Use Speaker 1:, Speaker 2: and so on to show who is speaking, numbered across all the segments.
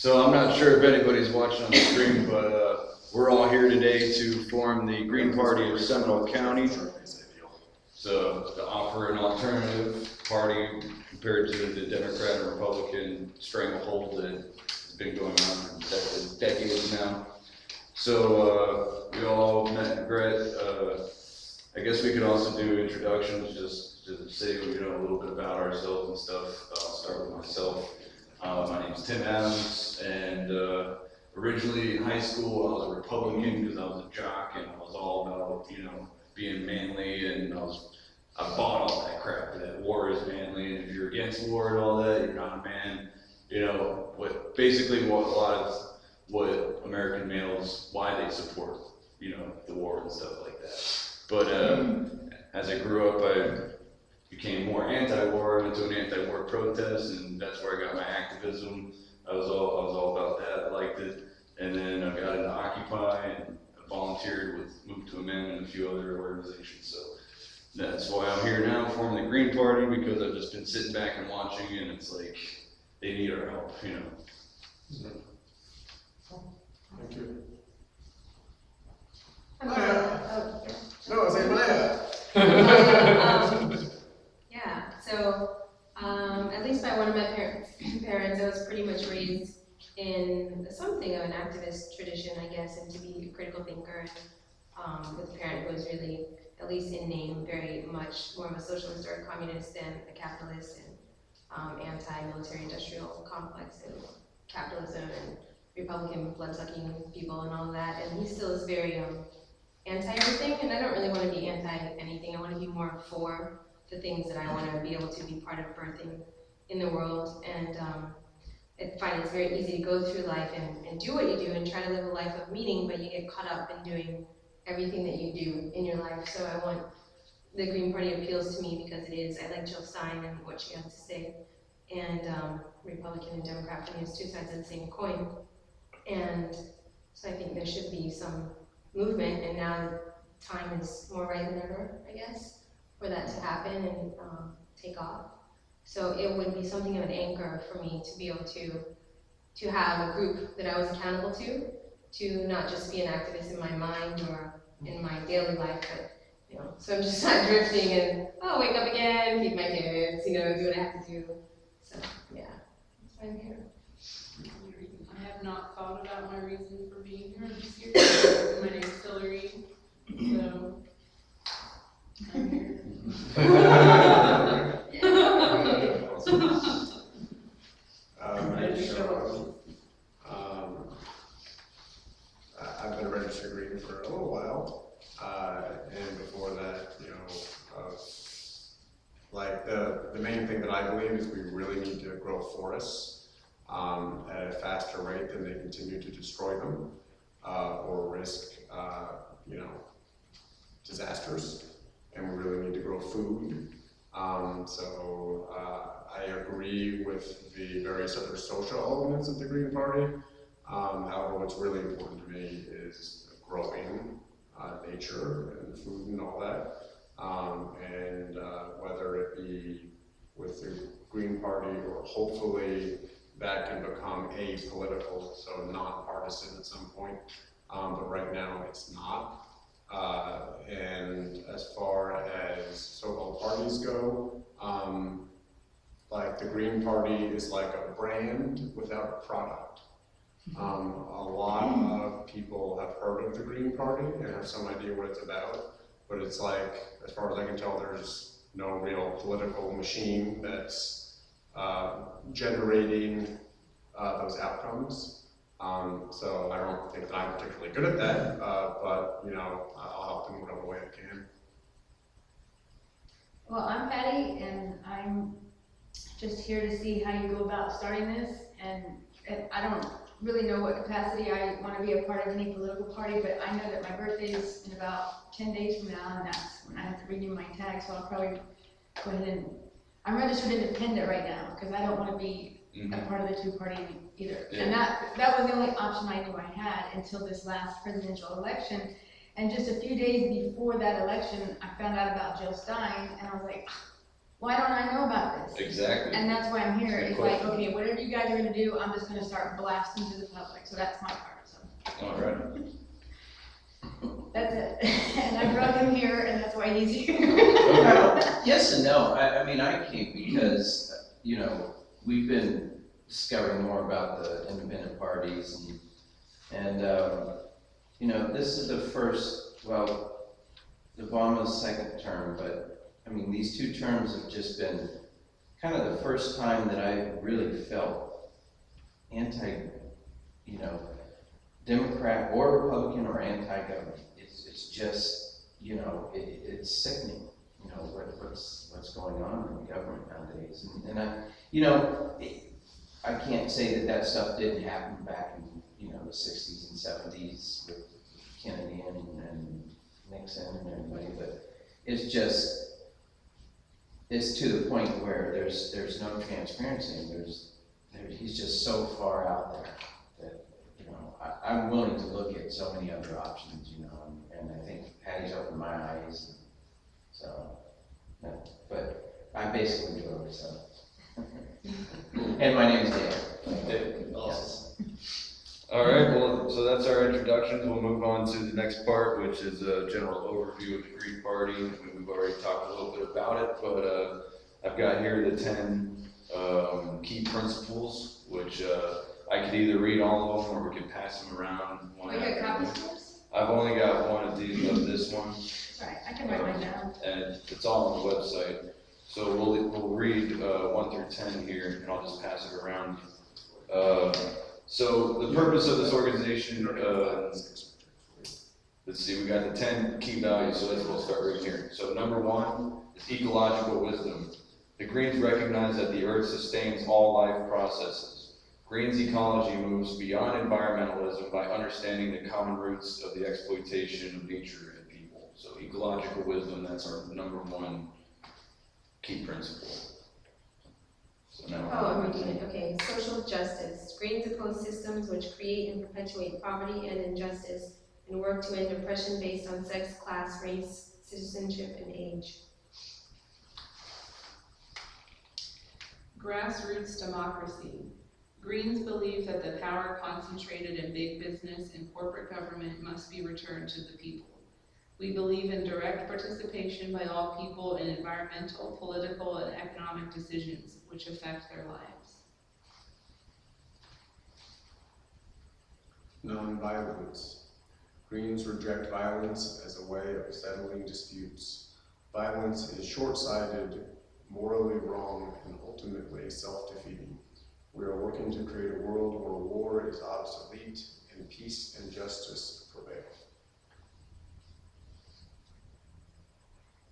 Speaker 1: So I'm not sure if anybody's watching on the screen, but we're all here today to form the Green Party of Seminole County. So to offer an alternative party compared to the Democrat and Republican stranglehold that's been going on for decades now. So we all met and Gret. I guess we could also do introductions just to say a little bit about ourselves and stuff. I'll start with myself. My name is Tim Adams, and originally in high school I was a Republican because I was a jock and I was all about being manly, and I bought all that crap that war is manly, and if you're against war and all that, you're not a man. What American males, why they support the war and stuff like that. But as I grew up, I became more anti-war. I went to an anti-war protest, and that's where I got my activism. I was all about that. I liked it, and then I got into Occupy and I volunteered with Move to Amend and a few other organizations. So that's why I'm here now, forming the Green Party, because I've just been sitting back and watching, and it's like they need our help,
Speaker 2: Thank you.
Speaker 3: No, it's Malaya.
Speaker 4: Yeah, so at least by one of my parents, I was pretty much raised in something of an activist tradition, I guess, and to be a critical thinker, with a parent who was really, at least in name, very much more of a socialist or a communist than a capitalist, and anti-military industrial complex and capitalism and Republican blood-sucking people and all that. And he still is very anti-everything, and I don't really want to be anti-anything. I want to be more for the things that I want to be able to be part of birthing in the world. And I find it's very easy to go through life and do what you do and try to live a life of meaning, but you get caught up in doing everything that you do in your life. So I want, the Green Party appeals to me because it is, I like Jill Stein and what she has to say. And Republican and Democrat, for me, is two sides of the same coin. And so I think there should be some movement, and now time is more right than ever, I guess, for that to happen and take off. So it would be something of an anchor for me to be able to have a group that I was accountable to not just be an activist in my mind or in my daily life, but so I'm just not drifting and wake up again, feed my kids, do what I have to do. So yeah, that's why I'm here.
Speaker 5: I have not thought about my reason for being here this year. My name's Hillary, so I'm here.
Speaker 3: My name is Sean. I've been a registered Green for a little while, and before that, like the main thing that I believe is we really need to grow forests at a faster rate than they continue to destroy them or risk, disasters. And we really need to grow food. So I agree with the various other social elements of the Green Party. However, what's really important to me is growing nature and food and all that. And whether it be with the Green Party or hopefully that can become apolitical, so nonpartisan at some point, but right now it's not. And as far as so-called parties go, like the Green Party is like a brand without a product. A lot of people have heard of the Green Party and have some idea what it's about, but it's like, as far as I can tell, there's no real political machine that's generating those outcomes. So I don't think that I'm particularly good at that, but I'll help in whatever way I can.
Speaker 6: Well, I'm Patty, and I'm just here to see how you go about starting this. And I don't really know what capacity I want to be a part of any political party, but I know that my birthday is in about 10 days from now, and that's when I have to renew my tag, so I'll probably go ahead and, I'm registered independent right now, because I don't want to be a part of the two-party either. Yeah. And that was the only option I knew I had until this last presidential election. And just a few days before that election, I found out about Jill Stein, and I was like, why don't I know about this?
Speaker 1: Exactly.
Speaker 6: And that's why I'm here,
Speaker 1: Good
Speaker 6: it's like,
Speaker 1: question.
Speaker 6: okay, whatever you guys are gonna do, I'm just gonna start blasting to the public, so that's my part, so.
Speaker 1: All right.
Speaker 6: That's it, and I brought him here, and that's why he's here.
Speaker 7: Well, yes and no. I mean, I came because, you know, we've been discovering more about the independent parties and you know, this is the first, well, Obama's second term, but I mean, these 2 terms have just been kind of the first time that I really felt you know, Democrat or Republican or anti-government. It's just, you know, it's sickening, you know, what's going on in the government nowadays. And I, you know, I can't say that stuff didn't happen back in, you know, the 60s and 70s with Kennedy and Nixon and everybody, but it's just, it's to the point where there's no transparency and he's just so far out there that, you know, I'm willing to look at so many other options, you know, and I think Patty's opened my eyes, and so, no, but I basically drove, so. And my name's Dave.
Speaker 1: Dave, awesome. All right, well, so that's our introductions. We'll move on to the next part, which is a general overview of the Green Party. I mean, we've already talked a little bit about it, but I've got here the 10 key principles, which I could either read all of them or we could pass them around.
Speaker 6: Oh, you got copies for us?
Speaker 1: I've only got one of this one,
Speaker 6: Sorry, I can write mine down.
Speaker 1: and it's all on the website. So we'll read 1 through 10 here, and I'll just pass it around. So the purpose of this organization, let's see, we got the 10 key values, so we'll start right here. So number 1 is ecological wisdom. The Greens recognize that the earth sustains all life processes. Greens ecology moves beyond environmentalism by understanding the common roots of the exploitation of nature and people. So ecological wisdom, that's our number 1 key principle. So now
Speaker 4: I'm reading it, okay. Social justice. Greens oppose systems which create and perpetuate poverty and injustice and work to end oppression based on sex, class, race, citizenship, and age.
Speaker 5: Grassroots democracy. Greens believe that the power concentrated in big business and corporate government must be returned to the people. We believe in direct participation by all people in environmental, political, and economic decisions which affect their lives.
Speaker 3: Nonviolence. Greens reject violence as a way of settling disputes. Violence is short-sighted, morally wrong, and ultimately self-defeating. We are working to create a world where war is obsolete and peace and justice prevail.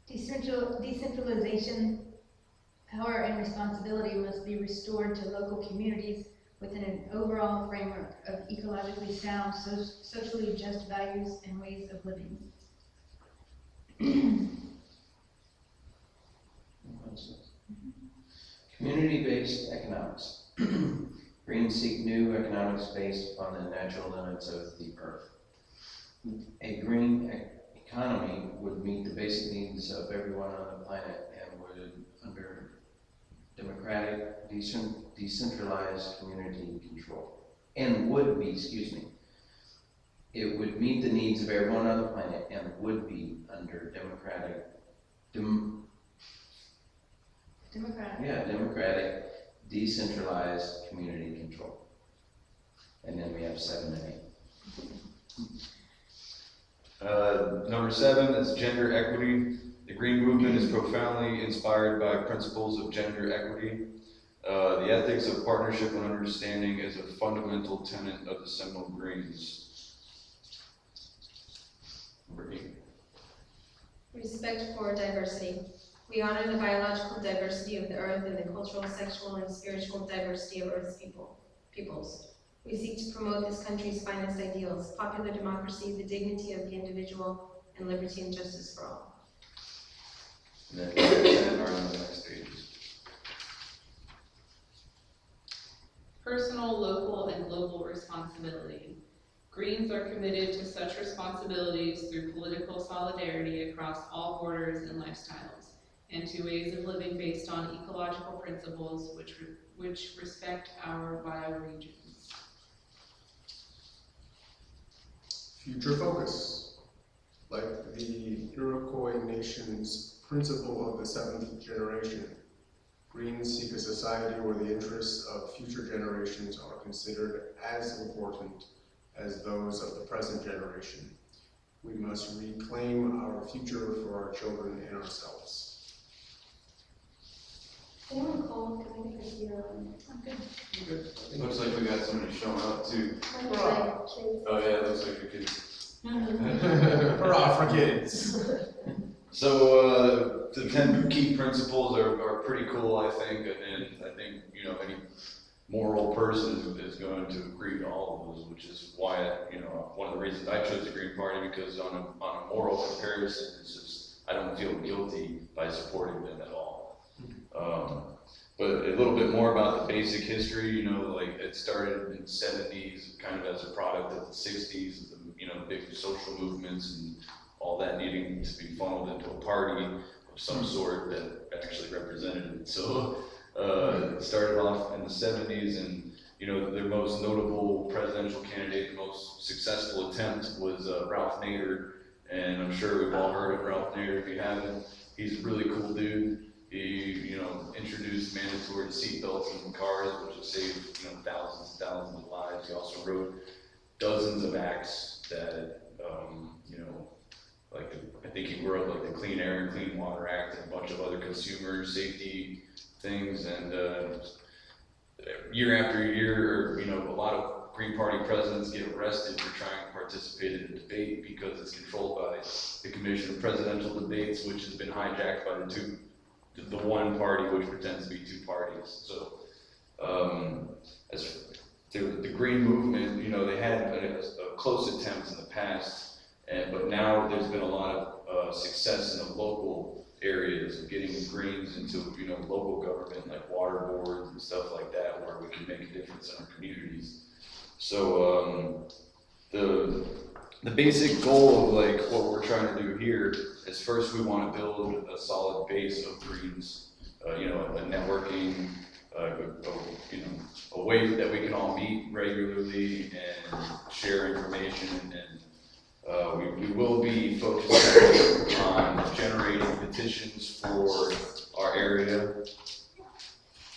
Speaker 6: Decentralization, power and responsibility must be restored to local communities within an overall framework of ecologically sound, socially just values and ways of living.
Speaker 7: Community-based economics. Greens seek new economics based upon the natural limits of the earth. A green economy would meet the basic needs of everyone on the planet and would, under democratic, decentralized community control, and would be, it would meet the needs of everyone on the planet and would be under democratic, decentralized community control. And then we have 7 and 8.
Speaker 1: Number 7 is gender equity. The Green Movement is profoundly inspired by principles of gender equity. The ethics of partnership and understanding is a fundamental tenet of the Seminole Greens. Number 8.
Speaker 4: Respect for diversity. We honor the biological diversity of the earth and the cultural, sexual, and spiritual diversity of Earth's peoples. We seek to promote this country's finest ideals: popular democracy, the dignity of the individual, and liberty and justice for all.
Speaker 1: And then 10 are on the next pages.
Speaker 5: Personal, local, and global responsibility. Greens are committed to such responsibilities through political solidarity across all borders and lifestyles, and to ways of living based on ecological principles which respect our bioregions.
Speaker 3: Future focus. Like the Iroquois nation's principle of the seventh generation, Greens seek a society where the interests of future generations are considered as important as those of the present generation. We must reclaim our future for our children and ourselves.
Speaker 4: Anyone call? Because I think I hear
Speaker 6: I'm good.
Speaker 1: Looks like we got somebody showing up too.
Speaker 3: Hurrah.
Speaker 1: Oh yeah, it looks like your kids.
Speaker 3: Hurrah for kids!
Speaker 1: So, the 10 key principles are pretty cool, I think, and I think, you know, any moral person is going to agree to all of those, which is why, you know, one of the reasons I chose the Green Party, because on a moral comparison, it's just, I don't feel guilty by supporting them at all. But a little bit more about the basic history, you know, like it started in the 70s, kind of as a product of the 60s, you know, big social movements and all that needing to be funneled into a party of some sort that actually represented it. So it started off in the 70s, and you know, their most notable presidential candidate, the most successful attempt was Ralph Nader, and I'm sure we've all heard of Ralph Nader if you haven't. He's a really cool dude. He, you know, introduced mandatory seatbelts in cars, which has saved, you know, thousands and thousands of lives. He also wrote dozens of acts that, you know, like I think he wrote like the Clean Air and Clean Water Act and a bunch of other consumer safety things. And year after year, you know, a lot of Green Party presidents get arrested for trying to participate in a debate because it's controlled by the Commission of Presidential Debates, which has been hijacked by the one party which pretends to be two parties. So as the Green movement, you know, they had a close attempt in the past, but now there's been a lot of success in the local areas of getting the Greens into, you know, local government, like water boards and stuff like that, where we can make a difference in our communities. So the basic goal of like what we're trying to do here is, first we want to build a solid base of Greens, you know, a networking, you know, a way that we can all meet regularly and share information, and we will be focusing on generating petitions for our area.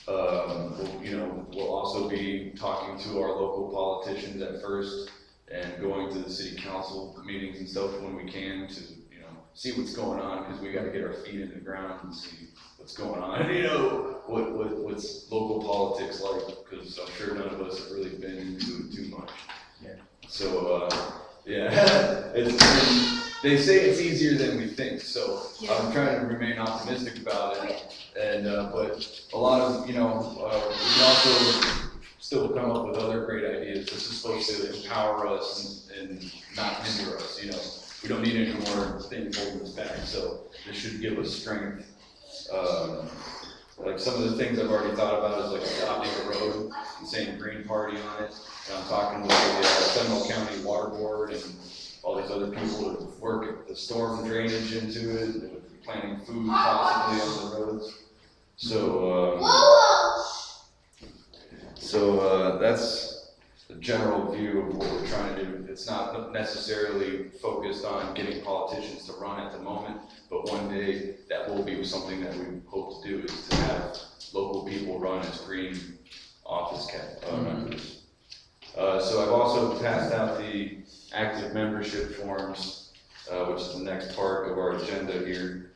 Speaker 1: We'll also be talking to our local politicians at first, and going to the city council meetings and stuff when we can to, you know, see what's going on, because we got to get our feet in the ground and see what's going on. You know, what's local politics like, because I'm sure none of us have really been into it too much.
Speaker 7: Yeah.
Speaker 1: So yeah, they say it's easier than we think. So I'm trying to remain optimistic about it. And but a lot of, you know, we can also still come up with other great ideas. This is supposed to empower us and not hinder us. You know, we don't need any more things holding us back. So this should give us strength. Like some of the things I've already thought about is like adopting a road and saying Green Party on it. And I'm talking with the Seminole County Water Board and all these other people that work at the storm drainage into it, and planting food possibly on the roads. So that's the general view of what we're trying to do. It's not necessarily focused on getting politicians to run at the moment, but one day that will be something that we hope to do, is to have local people run as Green office members. So I've also passed out the active membership forms, which is the next part of our agenda here.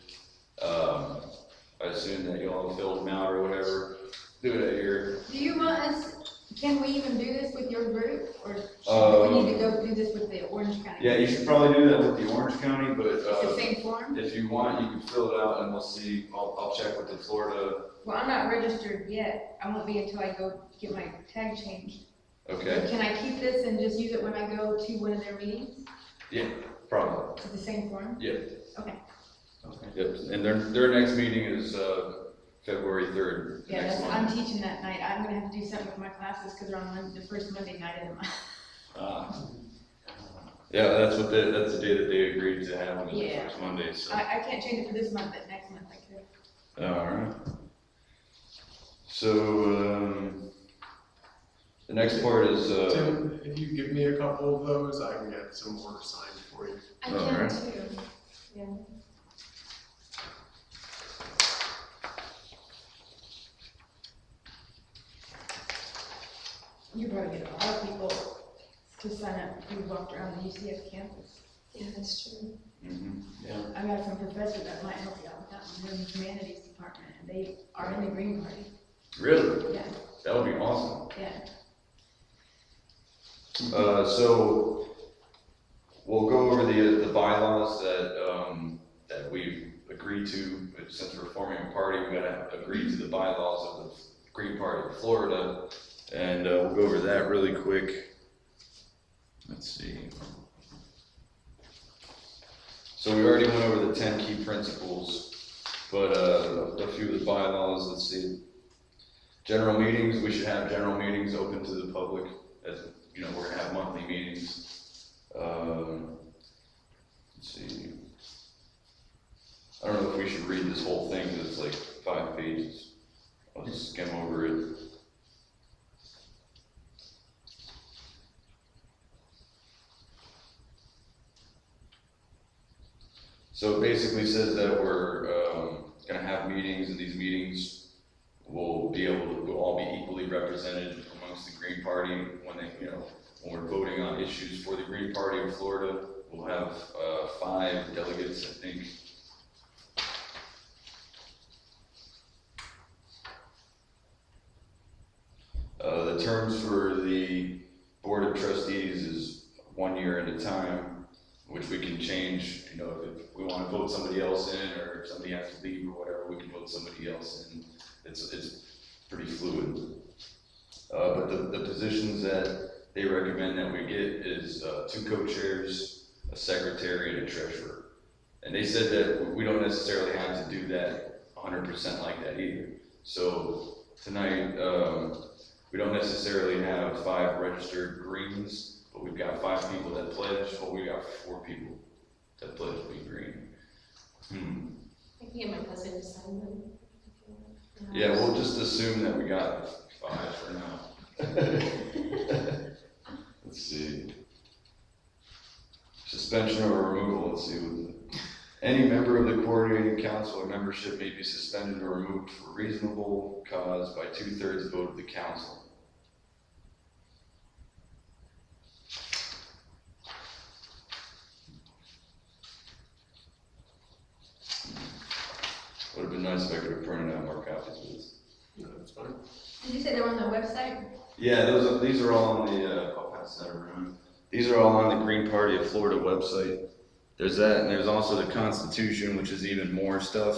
Speaker 1: I assume that you all filled them out or whatever. Do it at your.
Speaker 6: Do you want us, can we even do this with your group, or do we need to go do this with the Orange County?
Speaker 1: Yeah, you should probably do that with the Orange County, but
Speaker 6: It's the same form?
Speaker 1: if you want, you can fill it out and we'll see. I'll check with the Florida.
Speaker 6: Well, I'm not registered yet. I won't be until I go get my tag changed.
Speaker 1: Okay.
Speaker 6: Can I keep this and just use it when I go to one of their meetings?
Speaker 1: Yeah, probably.
Speaker 6: It's the same form?
Speaker 1: Yep.
Speaker 6: Okay.
Speaker 1: Yep. And their next meeting is February 3rd.
Speaker 6: Yeah,
Speaker 1: next
Speaker 6: I'm
Speaker 1: month.
Speaker 6: teaching that night. I'm gonna have to do something with my classes because they're on the first Monday night of the month.
Speaker 1: Yeah, that's the day that they agreed to have on the
Speaker 6: Yeah.
Speaker 1: first Monday. So
Speaker 6: I can't change it for this month, but next month I could.
Speaker 1: Alright. So, the next part is,
Speaker 3: Tim, if you give me a couple of those, I can get some more signed for you.
Speaker 4: I
Speaker 1: All
Speaker 4: can
Speaker 1: right.
Speaker 4: too, yeah.
Speaker 6: You probably get a lot of people to sign up who walked around the UCF campus.
Speaker 4: Yeah, that's true.
Speaker 1: mhm.
Speaker 6: I've got some professors that might help you out with that one, they're in the humanities department, and they are in the Green Party.
Speaker 1: Really?
Speaker 6: Yeah,
Speaker 1: That would be awesome.
Speaker 6: yeah.
Speaker 1: So we'll go over the bylaws that we've agreed to. Since we're forming a party, we gotta agree to the bylaws of the Green Party of Florida, and we'll go over that really quick. Let's see. So we already went over the 10 key principles, but a few of the bylaws. Let's see. General meetings. We should have general meetings open to the public. As you know, we're gonna have monthly meetings. Let's see. I don't know if we should read this whole thing, because it's like 5 pages. I'll just skim over it. So it basically says that we're gonna have meetings, and these meetings will all be equally represented amongst the Green Party when when we're voting on issues for the Green Party of Florida. We'll have 5 delegates, I think. The terms for the Board of Trustees is 1 year at a time, which we can change. If we want to vote somebody else in, or if somebody has to leave or whatever, we can vote somebody else in. It's pretty fluid. But the positions that they recommend that we get is 2 co-chairs, a secretary, and a treasurer. And they said that we don't necessarily have to do that 100% like that either. So tonight, we don't necessarily have 5 registered Greens, but we've got 5 people that pledge. Well, we got 4 people that pledge to be green.
Speaker 4: I can get my husband to sign them.
Speaker 1: Yeah, we'll just assume that we got 5 for now. Let's see. Suspension or removal, let's see. Any member of the coordinating council or membership may be suspended or removed for reasonable cause by 2/3 vote of the council. Would have been nice if I could have printed out more copies of this.
Speaker 3: No, that's fine.
Speaker 6: Did you say they were on the website?
Speaker 1: Yeah, these are all on the, I'll pass that around. These are all on the Green Party of Florida website. There's that, and there's also the Constitution, which is even more stuff,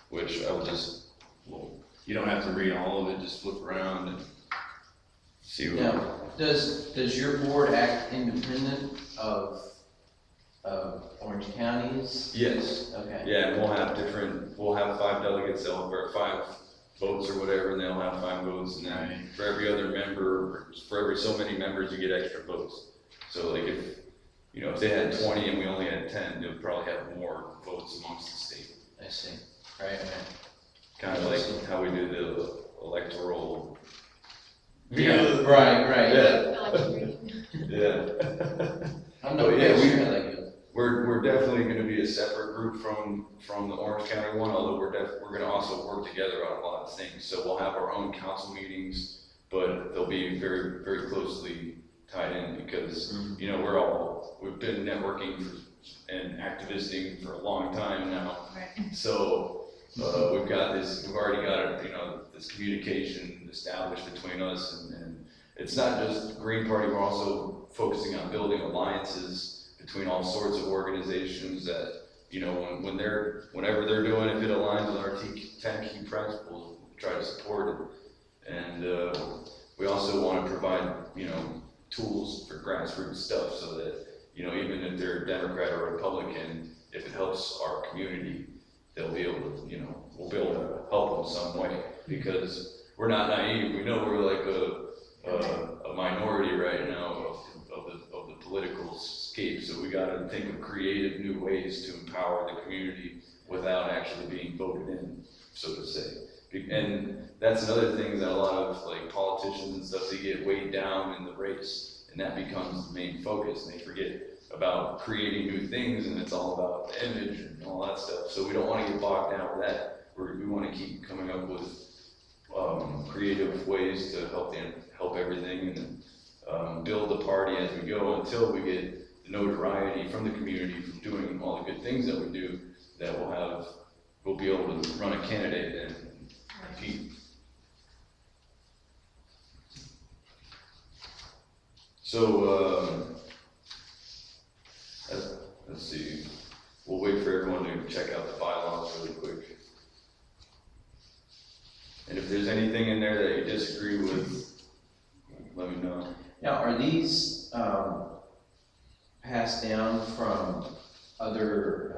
Speaker 1: which I will you don't have to read all of it, just flip around and see what.
Speaker 7: Now, does your board act independent of Orange County's?
Speaker 1: Yes.
Speaker 7: Okay.
Speaker 1: Yeah, and we'll have 5 delegates, or 5 votes or whatever, and they'll have 5 votes, and then for every other member, for every so many members, you get extra votes. So like if they had 20 and we only had 10, they would probably have more votes amongst the state.
Speaker 7: I see. Right.
Speaker 1: Kind of like how we do the electoral.
Speaker 7: Yeah. Right.
Speaker 1: Yeah.
Speaker 4: I like to read.
Speaker 1: Yeah.
Speaker 7: I'm not
Speaker 1: Oh, yeah,
Speaker 7: really sure how that goes.
Speaker 1: We're definitely going to be a separate group from the Orange County one, although we're going to also work together on a lot of things. So we'll have our own council meetings, but they'll be very, very closely tied in because, we've been networking and activisting for a long time now.
Speaker 6: Right.
Speaker 1: So we've already got this communication established between us, and it's not just Green Party, we're also focusing on building alliances between all sorts of organizations that, whenever they're doing, if it aligns with our 10 key principles, we try to support it. And we also want to provide, tools for grassroots stuff so that, even if they're Democrat or Republican, if it helps our community, they'll be able to, we'll be able to help them some way, because we're not naive. We know we're like a minority right now of the political scape, so we got to think of creative new ways to empower the community without actually being voted in, so to say. And that's another thing that a lot of like politicians and stuff, they get weighed down in the race, and that becomes the main focus, and they forget about creating new things, and it's all about the image and all that stuff. So we don't want to get bogged down with that. We want to keep coming up with creative ways to help everything, and build the party as we go until we get the notoriety from the community from doing all the good things that we do, that we'll be able to run a candidate and compete. So let's see, we'll wait for everyone to check out the bylaws really quick. And if there's anything in there that you disagree with, let me know.
Speaker 7: Now, are these passed down from other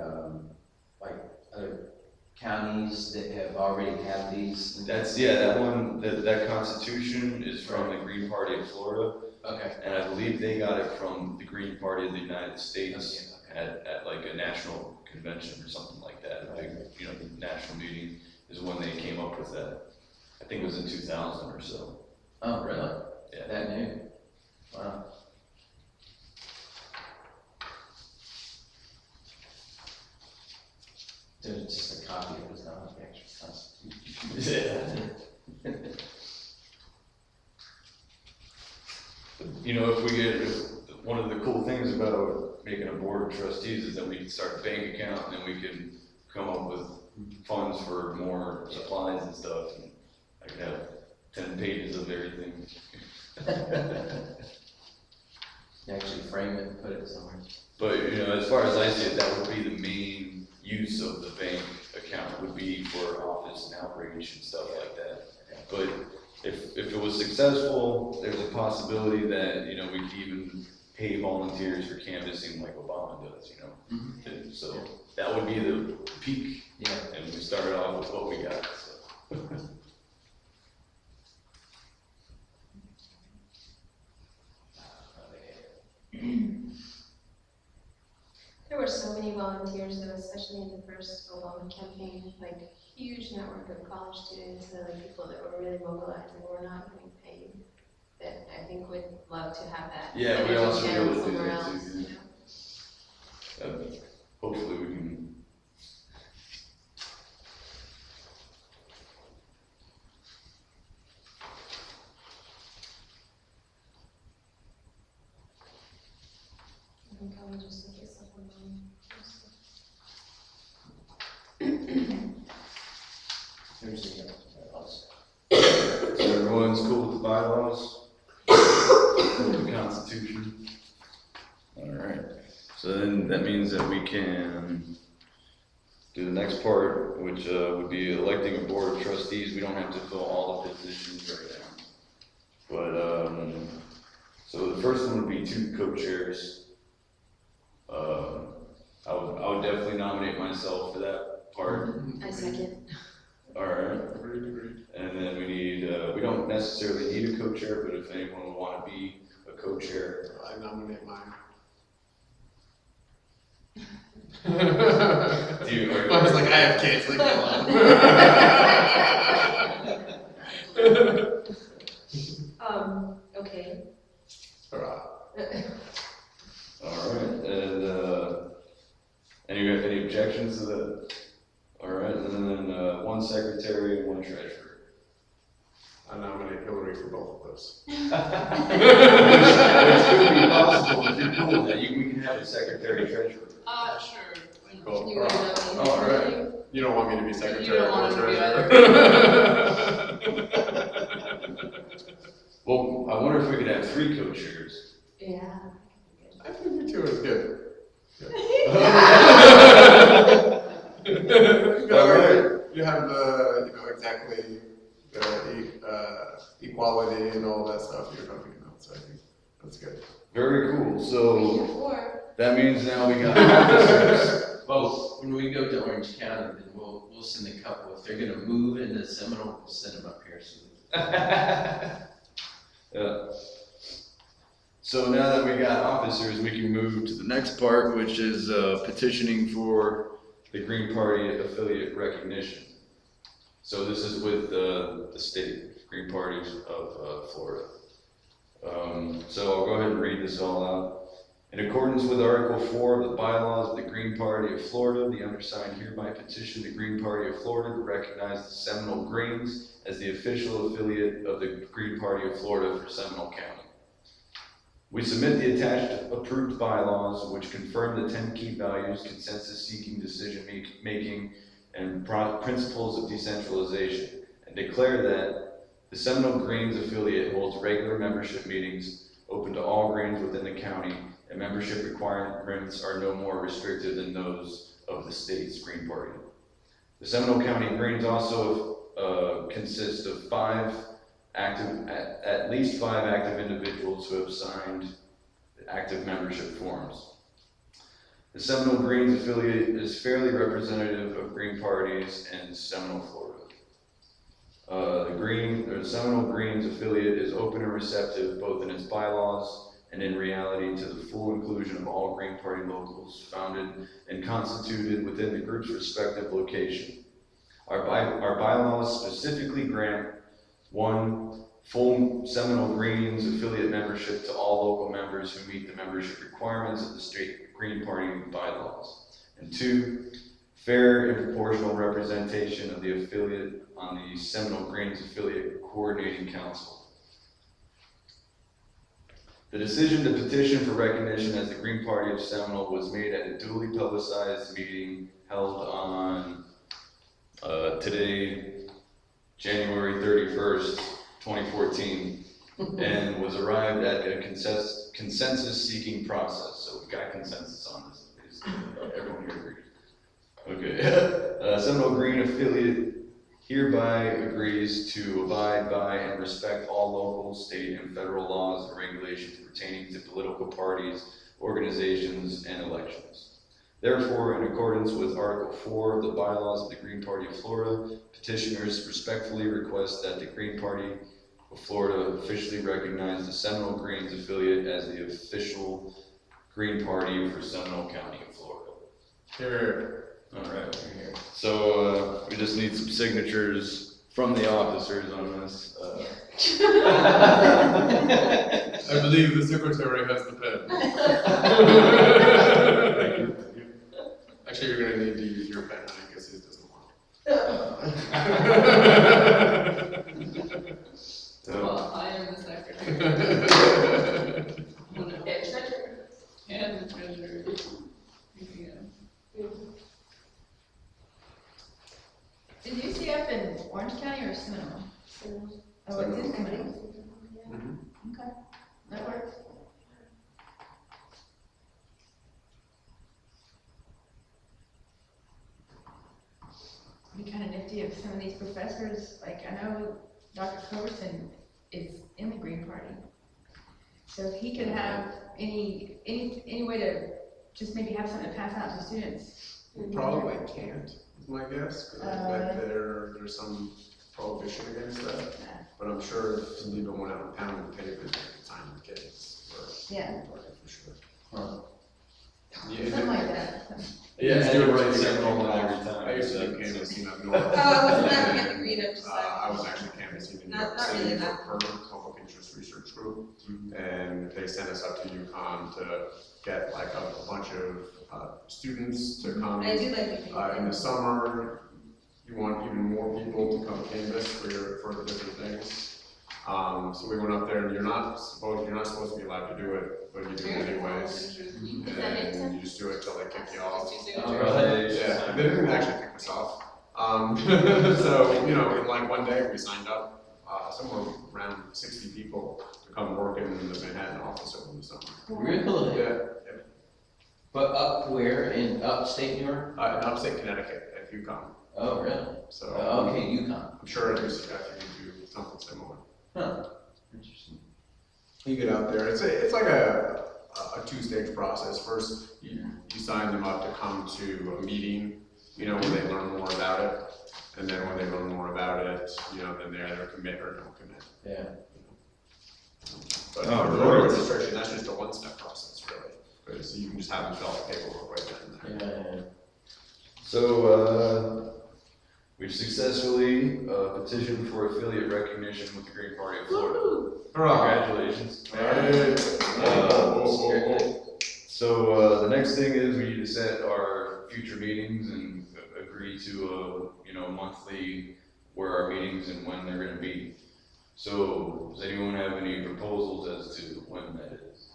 Speaker 7: other counties that have already had these?
Speaker 1: That constitution is from the Green Party of Florida.
Speaker 7: Okay.
Speaker 1: And I believe they got it from the Green Party of the United States at like a national convention or something like that. A big, national meeting is when they came up with that. I think it was in 2000 or so.
Speaker 7: Oh, really?
Speaker 1: Yeah.
Speaker 7: That new? Wow. There's just a copy of it, it's not the actual constitution.
Speaker 1: Yeah. One of the cool things about making a board of trustees is that we can start a bank account, and then we can come up with funds for more supplies and stuff. And I could have 10 pages of everything.
Speaker 7: You actually frame it and put it somewhere.
Speaker 1: But, as far as I see it, that would be the main use of the bank account, would be for office and outreach and stuff like that. But if it was successful, there's a possibility that, we could even pay volunteers for canvassing like Obama does,
Speaker 7: Mm-hmm.
Speaker 1: So that would be the peak.
Speaker 7: Yeah.
Speaker 1: And we started off with what we got, so.
Speaker 4: There were so many volunteers though, especially in the first Obama campaign, like huge network of college students and like people that were really mobilized and were not getting paid. That I think would love to have that.
Speaker 1: Yeah, we also be able to do
Speaker 4: somewhere
Speaker 1: that
Speaker 4: else,
Speaker 1: too, hopefully we can.
Speaker 4: I think I would just look at something
Speaker 7: There's the
Speaker 1: So everyone's cool with the bylaws? With the Constitution? Alright, so then that means that we can do the next part, which would be electing a board of trustees. We don't have to fill all the positions right now. But, so the first one would be 2 co-chairs. I would definitely nominate myself for that part.
Speaker 4: I second.
Speaker 1: Alright.
Speaker 3: Agreed.
Speaker 1: And then we need, we don't necessarily need a co-chair, but if anyone would want to be a co-chair.
Speaker 3: I nominate mine. I was like, I have kids, leave me alone.
Speaker 4: Okay.
Speaker 3: Alright.
Speaker 1: Alright, and, any objections to that? Alright, and then, 1 secretary and 1 treasurer.
Speaker 3: I nominate Hillary for both of those.
Speaker 1: Which could be possible if you're cool with that, we can have a secretary treasurer.
Speaker 5: Sure.
Speaker 3: Cool.
Speaker 4: You would nominate
Speaker 1: All right.
Speaker 4: Hillary?
Speaker 3: You don't want me to be secretary
Speaker 5: You don't
Speaker 3: or
Speaker 5: want him to be
Speaker 3: treasurer?
Speaker 1: Well, I wonder if we could have 3 co-chairs.
Speaker 4: Yeah.
Speaker 3: I think the 2 is good.
Speaker 1: Alright.
Speaker 3: You have the, exactly the equality and all that stuff you're talking about, so I think that's good.
Speaker 1: Very cool, so
Speaker 4: 4.
Speaker 1: that means now we got officers.
Speaker 7: Well, when we go to Orange County, then we'll send a couple. If they're gonna move into Seminole, we'll send them up here.
Speaker 1: Yeah. So now that we got officers, we can move to the next part, which is petitioning for the Green Party affiliate recognition. So this is with the state Green Parties of Florida. So I'll go ahead and read this all out. In accordance with Article 4 of the bylaws of the Green Party of Florida, the undersigned hereby petition the Green Party of Florida to recognize the Seminole Greens as the official affiliate of the Green Party of Florida for Seminole County. We submit the attached approved bylaws, which confirm the 10 key values, consensus-seeking decision-making, and principles of decentralization, and declare that the Seminole Greens affiliate holds regular membership meetings open to all Greens within the county, and membership requirements are no more restricted than those of the state's Green Party. The Seminole County Greens also consist of at least five active individuals who have signed active membership forms. The Seminole Greens affiliate is fairly representative of Green parties in Seminole, Florida. The Seminole Greens affiliate is open and receptive both in its bylaws and in reality to the full inclusion of all Green Party locals founded and constituted within the group's respective location. Our bylaws specifically grant 1, full Seminole Greens affiliate membership to all local members who meet the membership requirements of the state Green Party bylaws. And 2, fair and proportional representation of the affiliate on the Seminole Greens Affiliate Coordinating Council. The decision to petition for recognition as the Green Party of Seminole was made at a duly publicized meeting held on today, January 31st, 2014, and was arrived at a consensus-seeking process. So we got consensus on this. Everyone here agrees. Okay. Seminole Green affiliate hereby agrees to abide by and respect all local, state, and federal laws and regulations pertaining to political parties, organizations, and elections. Therefore, in accordance with Article 4 of the bylaws of the Green Party of Florida, petitioners respectfully request that the Green Party of Florida officially recognize the Seminole Greens affiliate as the official Green Party for Seminole County of Florida.
Speaker 3: Here.
Speaker 1: All right. So we just need some signatures from the officers on this.
Speaker 3: I believe the secretary has the pen. Actually, you're going to need to use your pen because his doesn't work.
Speaker 5: Well, I am the secretary. I'm gonna and the treasurer.
Speaker 6: Did you see up in Orange County or Seminole? Oh, it's in Seminole. Okay, that works. It'd be kind of nifty if some of these professors, like I know Dr. Coverson is in the Green Party. So if he could have any way to just maybe have something to pass out to students.
Speaker 3: Probably can't, is my guess, because I bet there's some prohibition against that.
Speaker 6: Yeah.
Speaker 3: But I'm sure if some people went out and pounded the papers at the time the kids were
Speaker 6: Yeah.
Speaker 3: for sure.
Speaker 6: Something like that.
Speaker 1: Yeah,
Speaker 3: Just
Speaker 1: and
Speaker 3: do it
Speaker 1: right
Speaker 3: right
Speaker 1: Seminole
Speaker 3: there.
Speaker 1: every time.
Speaker 3: I used to do
Speaker 1: So-
Speaker 3: canvassing up
Speaker 4: Oh,
Speaker 3: north.
Speaker 4: I wasn't that the green, I'm just
Speaker 3: I was actually canvassing in New York
Speaker 4: Not really
Speaker 3: City
Speaker 4: that.
Speaker 3: for PERMA, Public Interest Research Group, and they sent us up to UConn to get like a bunch of students to come.
Speaker 4: I do like the green.
Speaker 3: In the summer, you want even more people to come canvass for the different things. So we went up there, and you're not supposed to be allowed to do it, but you do it anyways.
Speaker 4: Does that make
Speaker 3: And
Speaker 4: sense?
Speaker 3: you just do it till they kick you off.
Speaker 1: Oh, really?
Speaker 3: Yeah, they didn't actually kick us off. So, in like one day we signed up, somewhere around 60 people to come work in the Manhattan office over the summer.
Speaker 7: Really?
Speaker 3: Yeah,
Speaker 7: But up where? In upstate New York?
Speaker 3: in upstate Connecticut at UConn.
Speaker 7: Oh, really?
Speaker 3: So
Speaker 7: Okay, UConn.
Speaker 3: I'm sure at UCF you can do something similar.
Speaker 7: Huh. Interesting.
Speaker 3: You get out there, it's like a two-stage process. First, you sign them up to come to a meeting, where they learn more about it. And then when they learn more about it, then they either commit or don't commit.
Speaker 7: Yeah.
Speaker 3: But
Speaker 1: Oh,
Speaker 3: for
Speaker 1: really?
Speaker 3: voter registration, that's just a one-step process, really. Because you can just have them fill out the paperwork right then and there.
Speaker 7: Yeah.
Speaker 1: So, we've successfully petitioned for affiliate recognition with the Green Party of Florida. Congratulations. So the next thing is we need to set our future meetings and agree to monthly where our meetings and when they're going to be. So does anyone have any proposals as to when that is?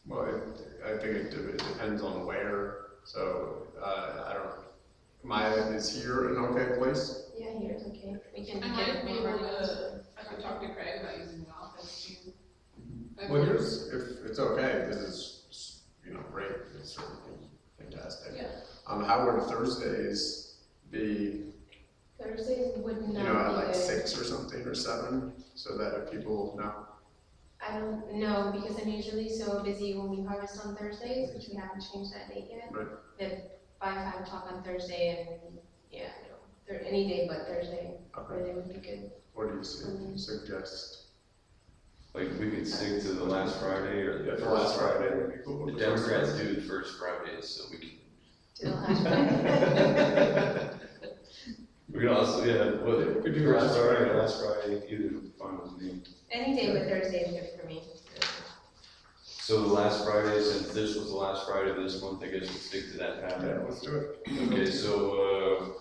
Speaker 3: Well, I think it depends on where. So I don't know. Maya, is here an okay place?
Speaker 4: Yeah, here it's okay. We can
Speaker 5: I
Speaker 4: get
Speaker 5: might
Speaker 4: it
Speaker 5: be
Speaker 4: more
Speaker 5: able
Speaker 4: organized.
Speaker 5: to, I could talk to Craig about using the office too.
Speaker 3: Well, here's, if it's okay, this is, great, it's certainly fantastic.
Speaker 5: Yeah.
Speaker 3: How would Thursdays be,
Speaker 4: Thursdays would not be
Speaker 3: at like
Speaker 4: good.
Speaker 3: 6 or something, or 7, so that if people know?
Speaker 4: I don't know, because I'm usually so busy when we harvest on Thursdays, which we haven't changed that date yet.
Speaker 3: Right.
Speaker 4: That by 5 o'clock on Thursday and, yeah, any day but Thursday,
Speaker 3: Okay,
Speaker 4: Thursday would be good.
Speaker 3: what do you suggest?
Speaker 1: Like we could stick to the last Friday or the
Speaker 3: The
Speaker 1: first
Speaker 3: last
Speaker 1: Friday.
Speaker 3: Friday would be cool.
Speaker 1: The Democrats do the first Fridays, so we can.
Speaker 4: To the last Friday.
Speaker 1: We can also,
Speaker 2: We could do last Friday or last Friday, either fine with me.
Speaker 4: Any day but Thursday is good for me.
Speaker 1: So the last Friday, since this was the last Friday of this month, I guess we'll stick to that pattern.
Speaker 3: Yeah, let's do it.
Speaker 1: Okay, so,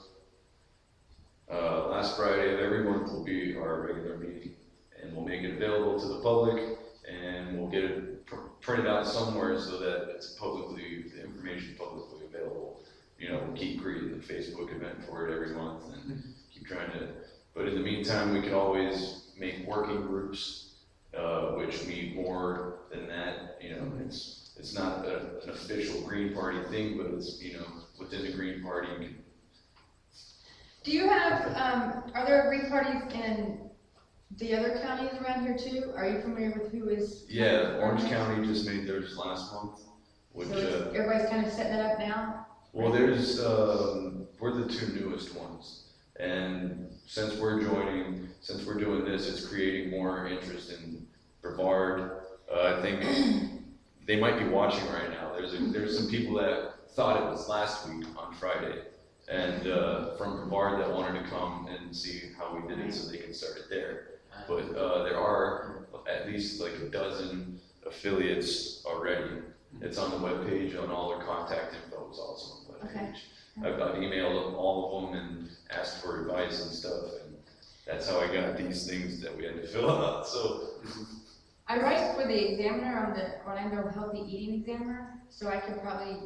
Speaker 1: last Friday of every month will be our regular meeting, and we'll make it available to the public, and we'll get it printed out somewhere so that it's the information publicly available. We'll keep creating the Facebook event for it every month, and keep trying to, but in the meantime, we can always make working groups, which meet more than that. It's not an official Green Party thing, but it's, within the Green Party, you can.
Speaker 6: Do you have, are there Green parties in the other counties around here too? Are you familiar with who is?
Speaker 1: Yeah, Orange County just made theirs last month, which,
Speaker 6: So everybody's kind of setting it up now?
Speaker 1: well, there's, we're the 2 newest ones. And since we're doing this, it's creating more interest in Brevard. I think they might be watching right now. There's some people that thought it was last week on Friday, and from Brevard that wanted to come and see how we did it so they can start it there. But there are at least like a dozen affiliates already. It's on the webpage, on all their contact info is also on the webpage.
Speaker 6: Okay.
Speaker 1: I've emailed all of them and asked for advice and stuff, and that's how I got these things that we had to fill out. So
Speaker 6: I write for the Examiner on the Orlando Healthy Eating Examiner, so I could probably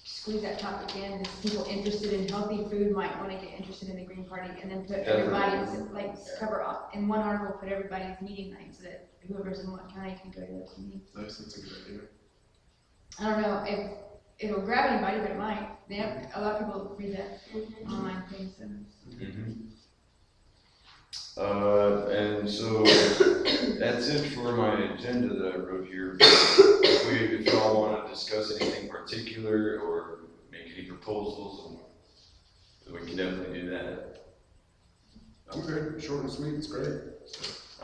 Speaker 6: squeeze that topic in. People interested in healthy food might want to get interested in the Green Party, and then put everybody's, cover up in one article, put everybody's meeting night so that whoever's in what county can go to those meetings.
Speaker 3: Nice, that's a good idea.
Speaker 6: I don't know if it'll grab anybody, but it might. They have, a lot of people read that online thing, so.
Speaker 1: And so that's it for my agenda that I wrote here. If y'all want to discuss anything particular or make any proposals, we can definitely do that.
Speaker 3: I'm good, short and sweet, it's great.